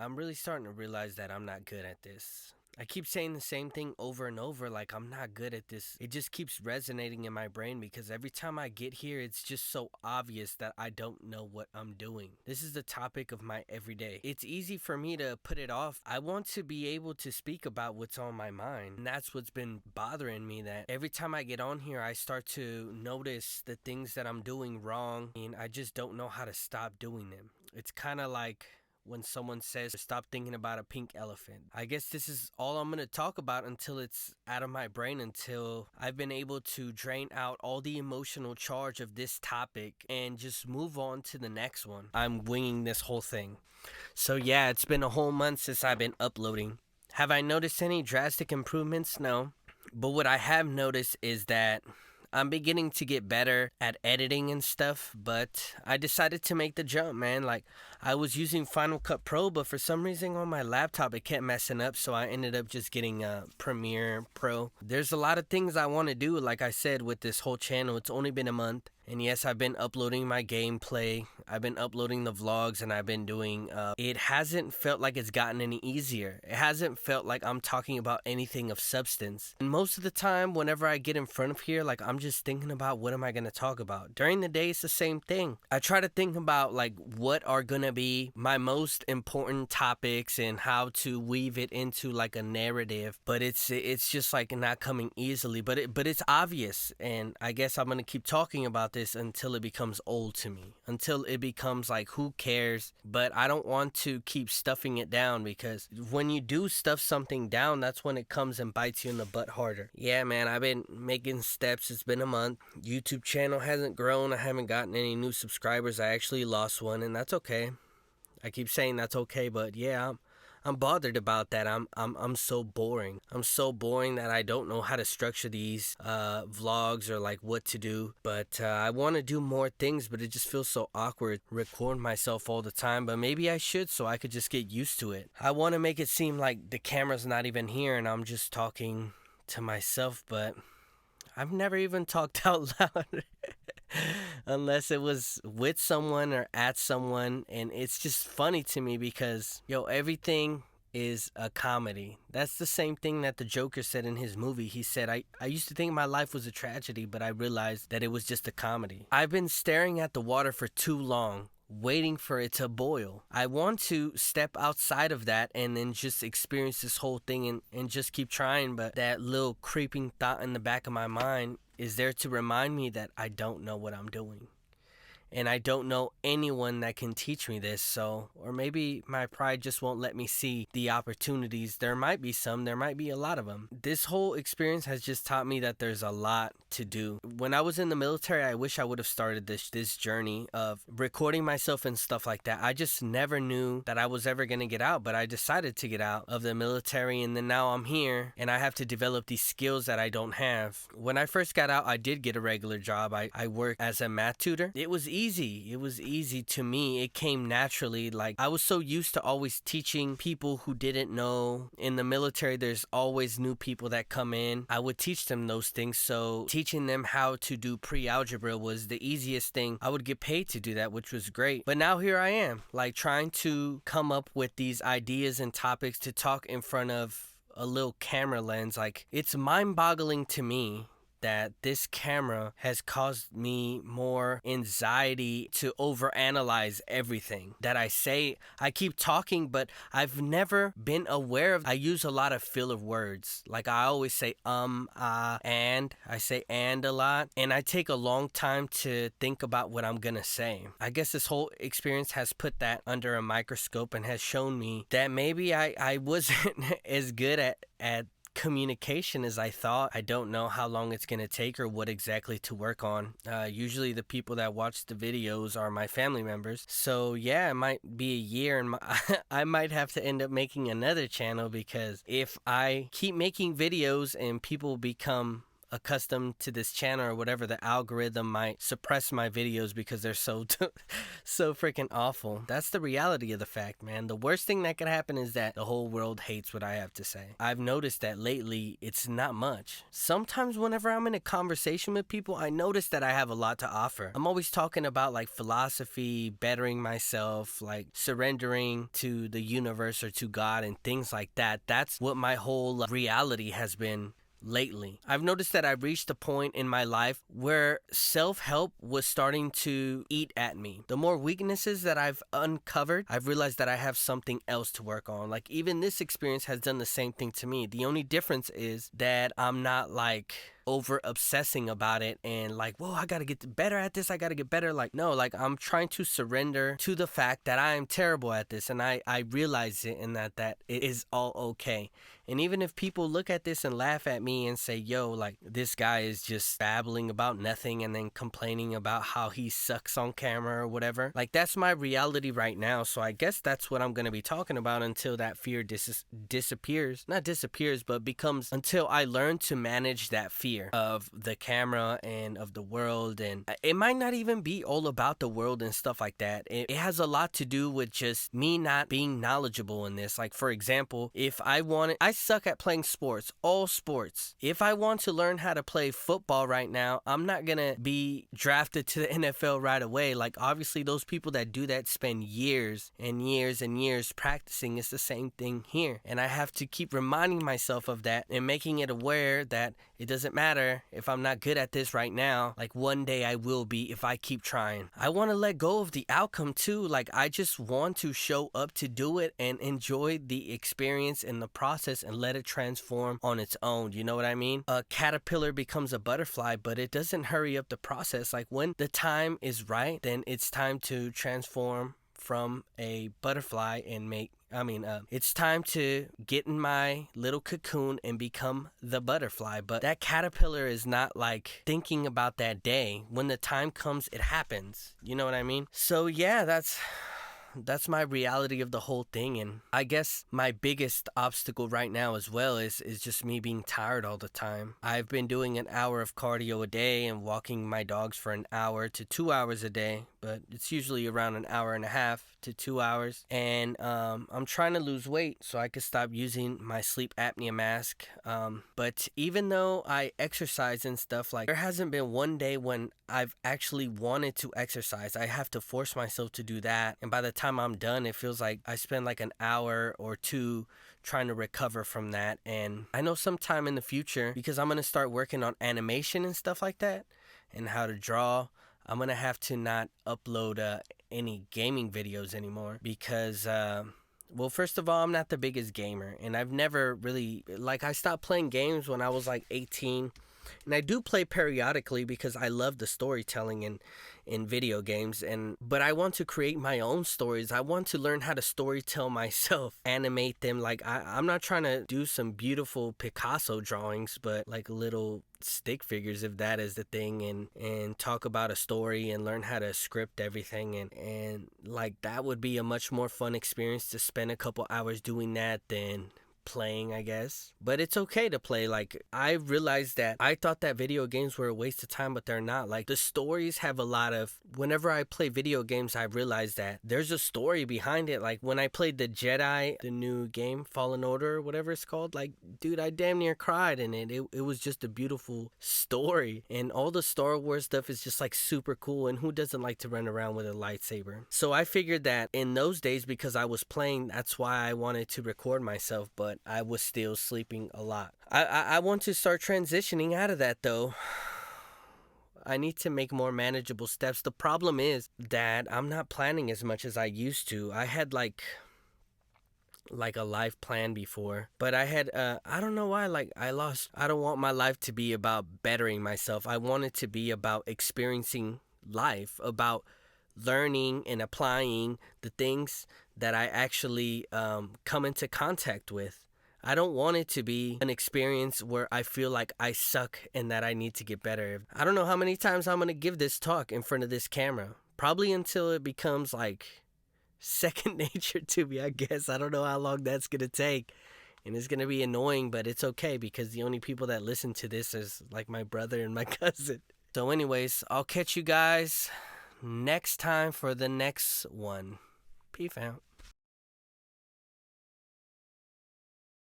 I'm really starting to realize that I'm not good at this. I keep saying the same thing over and over, like I'm not good at this. It just keeps resonating in my brain because every time I get here, it's just so obvious that I don't know what I'm doing. This is the topic of my everyday. It's easy for me to put it off. I want to be able to speak about what's on my mind. And that's what's been bothering me, that every time I get on here, I start to notice the things that I'm doing wrong and I just don't know how to stop doing them. It's kind of like when someone says, stop thinking about a pink elephant. I guess this is all I'm going to talk about until it's out of my brain, until I've been able to drain out all the emotional charge of this topic and just move on to the next one. I'm winging this whole thing. So, yeah, it's been a whole month since I've been uploading. Have I noticed any drastic improvements? No. But what I have noticed is that I'm beginning to get better at editing and stuff, but I decided to make the jump, man. Like, I was using Final Cut Pro, but for some reason on my laptop it kept messing up, so I ended up just getting Premiere Pro. There's a lot of things I want to do, like I said, with this whole channel. It's only been a month. And yes, I've been uploading my gameplay, I've been uploading the vlogs, and I've been doing, it hasn't felt like it's gotten any easier. It hasn't felt like I'm talking about anything of substance. And most of the time, whenever I get in front of here, like, I'm just thinking about what am I going to talk about. During the day, it's the same thing. I try to think about, like, what are going to be my most important topics and how to weave it into, like, a narrative. But it's just, like, not coming easily. But it's obvious. And I guess I'm going to keep talking about this until it becomes old to me, until it becomes like, who cares? But I don't want to keep stuffing it down, because when you do stuff something down, that's when it comes and bites you in the butt harder. Yeah, man, I've been making steps. It's been a month. YouTube channel hasn't grown. I haven't gotten any new subscribers. I actually lost one, and that's okay. I keep saying that's okay, but yeah, I'm bothered about that. I'm so boring. I'm so boring that I don't know how to structure these vlogs or like what to do. But I want to do more things, but it just feels so awkward recording myself all the time. But maybe I should, so I could just get used to it. I want to make it seem like the camera's not even here and I'm just talking to myself, but I've never even talked out loud. Unless it was with someone or at someone, and it's just funny to me because, yo, everything is a comedy. That's the same thing that the Joker said in his movie. He said, I used to think my life was a tragedy, but I realized that it was just a comedy. I've been staring at the water for too long, waiting for it to boil. I want to step outside of that and then just experience this whole thing and just keep trying, but that little creeping thought in the back of my mind is there to remind me that I don't know what I'm doing. And I don't know anyone that can teach me this, so, or maybe my pride just won't let me see the opportunities. There might be some, there might be a lot of them. This whole experience has just taught me that there's a lot to do. When I was in the military, I wish I would have started this journey of recording myself and stuff like that. I just never knew that I was ever going to get out, but I decided to get out of the military, and then now I'm here, and I have to develop these skills that I don't have. When I first got out, I did get a regular job. I worked as a math tutor. It was easy. It was easy to me. It came naturally. Like, I was so used to always teaching people who didn't know. In the military, there's always new people that come in. I would teach them those things. So teaching them how to do pre-algebra was the easiest thing. I would get paid to do that, which was great. But now here I am, like, trying to come up with these ideas and topics to talk in front of a little camera lens. Like, it's mind-boggling to me that this camera has caused me more anxiety to overanalyze everything that I say. I keep talking, but I've never been aware of. I use a lot of filler words. Like, I always say and. I say and a lot, and I take a long time to think about what I'm gonna say. I guess this whole experience has put that under a microscope and has shown me that maybe I wasn't as good at communication as I thought. I don't know how long it's going to take or what exactly to work on. Usually the people that watch the videos are my family members. So yeah, it might be a year and I might have to end up making another channel, because if I keep making videos and people become accustomed to this channel or whatever, the algorithm might suppress my videos because they're so so freaking awful. That's the reality of the fact, man. The worst thing that could happen is that the whole world hates what I have to say. I've noticed that lately it's not much. Sometimes whenever I'm in a conversation with people, I notice that I have a lot to offer. I'm always talking about like philosophy, bettering myself, like surrendering to the universe or to God and things like that. That's what my whole reality has been lately. I've noticed that I've reached a point in my life where self-help was starting to eat at me. The more weaknesses that I've uncovered, I've realized that I have something else to work on. Like even this experience has done the same thing to me. The only difference is that I'm not like over obsessing about it and like, whoa, I gotta get better at this, I gotta get better. Like, no, like I'm trying to surrender to the fact that I am terrible at this, and I realize it, and that it is all okay. And even if people look at this and laugh at me and say, yo, like this guy is just babbling about nothing and then complaining about how he sucks on camera or whatever, like that's my reality right now. So I guess that's what I'm gonna be talking about until that fear disappears. Not disappears, but becomes, until I learn to manage that fear of the camera and of the world. And it might not even be all about the world and stuff like that. It has a lot to do with just me not being knowledgeable in this. Like for example, if I suck at playing sports, all sports. If I want to learn how to play football right now, I'm not gonna be drafted to the NFL right away. Like obviously those people that do that spend years and years and years practicing. It's the same thing here. And I have to keep reminding myself of that and making it aware that it doesn't matter if I'm not good at this right now. Like one day I will be if I keep trying. I want to let go of the outcome too. Like I just want to show up to do it and enjoy the experience and the process and let it transform on its own. You know what I mean? A caterpillar becomes a butterfly, but it doesn't hurry up the process. Like when the time is right, then it's time to transform from a butterfly and it's time to get in my little cocoon and become the butterfly. But that caterpillar is not like thinking about that day. When the time comes, it happens. You know what I mean? So yeah, that's my reality of the whole thing. And I guess my biggest obstacle right now as well is just me being tired all the time. I've been doing an hour of cardio a day and walking my dogs for an hour to 2 hours a day, but it's usually around an hour and a half to 2 hours. And I'm trying to lose weight so I can stop using my sleep apnea mask. But even though I exercise and stuff, like there hasn't been one day when I've actually wanted to exercise. I have to force myself to do that. And by the time I'm done, it feels like I spend like an hour or two trying to recover from that. And I know sometime in the future, because I'm going to start working on animation and stuff like that and how to draw, I'm going to have to not upload any gaming videos anymore because, well, first of all, I'm not the biggest gamer, and I've never really, like, I stopped playing games when I was like 18, and I do play periodically because I love the storytelling in video games, but I want to create my own stories. I want to learn how to storytell myself, animate them. Like I'm not trying to do some beautiful Picasso drawings, but like little stick figures, if that is the thing, and talk about a story and learn how to script everything, and like that would be a much more fun experience to spend a couple hours doing that than playing, I guess. But it's okay to play. Like I realized that I thought that video games were a waste of time, but they're not. Like the stories have a lot of, whenever I play video games, I realized that there's a story behind it. Like when I played the Jedi, the new game, Fallen Order or whatever it's called, like dude, I damn near cried in it. It was just a beautiful story, and all the Star Wars stuff is just like super cool, and who doesn't like to run around with a lightsaber? So I figured that in those days, because I was playing, that's why I wanted to record myself, but I was still sleeping a lot. I want to start transitioning out of that though. I need to make more manageable steps. The problem is that I'm not planning as much as I used to. I had like a life plan before, but I had I don't know why, like I don't want my life to be about bettering myself. I want it to be about experiencing life, about learning and applying the things that I actually come into contact with. I don't want it to be an experience where I feel like I suck and that I need to get better. I don't know how many times I'm going to give this talk in front of this camera. Probably until it becomes like second nature to me, I guess. I don't know how long that's going to take And it's going to be annoying, but it's okay because the only people that listen to this is like my brother and my cousin. So anyways, I'll catch you guys next time for the next one. Peace out.